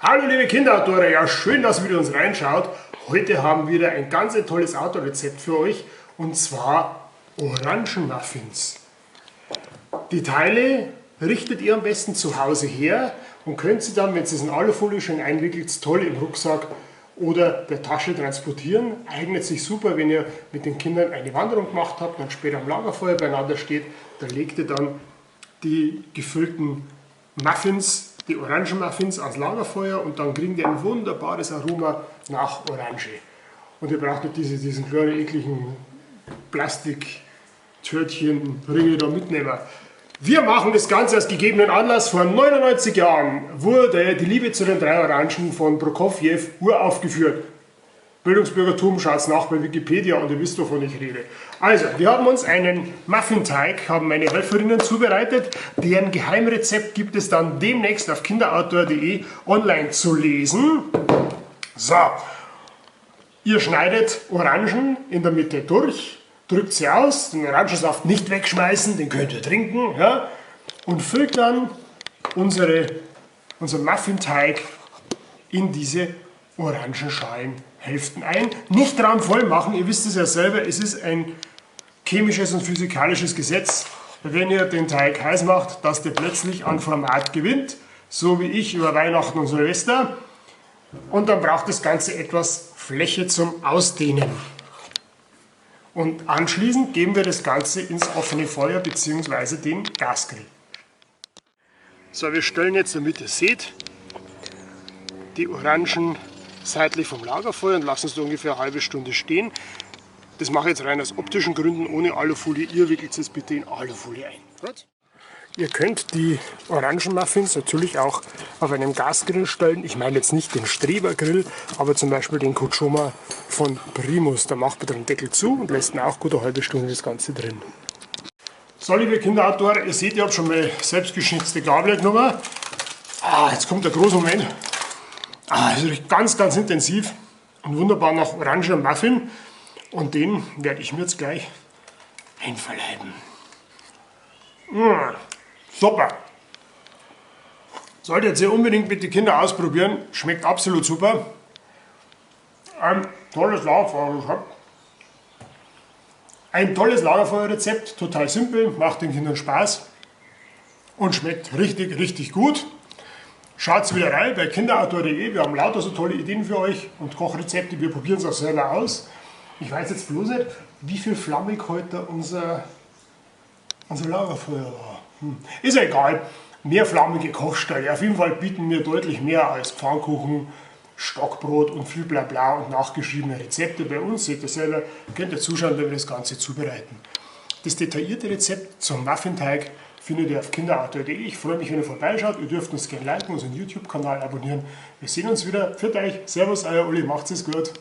Hallo liebe Kinderautoren, ja schön, dass ihr wieder uns reinschaut. Heute haben wir wieder ein ganz tolles Autorezept für euch und zwar Orangenmuffins. Die Teile richtet ihr am besten zu Hause her und könnt sie dann, wenn ihr es in Alufolie schön einwickelt, toll im Rucksack oder der Tasche transportieren. Eignet sich super, wenn ihr mit den Kindern eine Wanderung gemacht habt und später am Lagerfeuer beieinander steht. Da legt ihr dann die gefüllten Muffins, die Orangenmuffins ans Lagerfeuer und dann kriegen die ein wunderbares Aroma nach Orange. Und ihr braucht nicht diesen kleinen ekligen Plastiktörtchen, Ringe da mitnehmen. Wir machen das Ganze aus gegebenen Anlass. Vor 99 Jahren wurde die Liebe zu den drei Orangen von Prokofjew uraufgeführt. Bildungsbürgertum, schaut nach bei Wikipedia und ihr wisst, wovon ich rede. Also, wir haben uns einen Muffinteig, haben meine Helferinnen zubereitet. Deren Geheimrezept gibt es dann demnächst auf kinderautor.de online zu lesen. So, ihr schneidet Orangen in der Mitte durch, drückt sie aus, den Orangensaft nicht wegschmeißen, den könnt ihr trinken, ja, und füllt dann unseren Muffinteig in diese Orangenschalenhälften ein. Nicht raumvoll machen, ihr wisst es ja selber, es ist ein chemisches und physikalisches Gesetz. Wenn ihr den Teig heiß macht, dass der plötzlich an Format gewinnt, so wie ich über Weihnachten und Silvester. Und dann braucht das Ganze etwas Fläche zum Ausdehnen. Und anschließend geben wir das Ganze ins offene Feuer bzw. den Gasgrill. So, wir stellen jetzt, damit ihr seht, die Orangen seitlich vom Lagerfeuer und lassen es da ungefähr eine halbe Stunde stehen. Das mache ich jetzt rein aus optischen Gründen, ohne Alufolie. Ihr wickelt es bitte in Alufolie ein. Gut? Ihr könnt die Orangenmuffins natürlich auch auf einem Gasgrill stellen. Ich meine jetzt nicht den Strebergrill, aber zum Beispiel den Kuchoma von Primus. Da macht man den Deckel zu und lässt dann auch gut eine halbe Stunde das Ganze drin. So, liebe Kinderautoren, ihr seht, ich habe schon mal selbstgeschnitzte Gabel genommen. Jetzt kommt der große Moment. Es riecht ganz, ganz intensiv und wunderbar nach Orangen Muffin. Und den werde ich mir jetzt gleich einverleiben. Super! Solltet ihr unbedingt mit den Kindern ausprobieren. Schmeckt absolut super. Ein tolles Lagerfeuerrezept. Ein tolles Lagerfeuerrezept, total simpel, macht den Kindern Spaß und schmeckt richtig, richtig gut. Schaut wieder rein bei kinderautor.de, wir haben lauter so tolle Ideen für euch und Kochrezepte, wir probieren es auch selber aus. Ich weiß jetzt bloß nicht, wie viel flammig heute unser Lagerfeuer war. Ist ja egal, mehr flammige Kochstelle. Auf jeden Fall bieten wir deutlich mehr als Pfannkuchen, Stockbrot und viel Blabla und nachgeschriebene Rezepte bei uns. Seht ihr selber, könnt ihr zuschauen, wenn wir das Ganze zubereiten. Das detaillierte Rezept zum Muffinteig findet ihr auf kinderautor.de. Ich freue mich, wenn ihr vorbeischaut. Ihr dürft uns gerne liken, unseren YouTube-Kanal abonnieren. Wir sehen uns wieder. Für euch. Servus, euer Uli. Macht's es gut.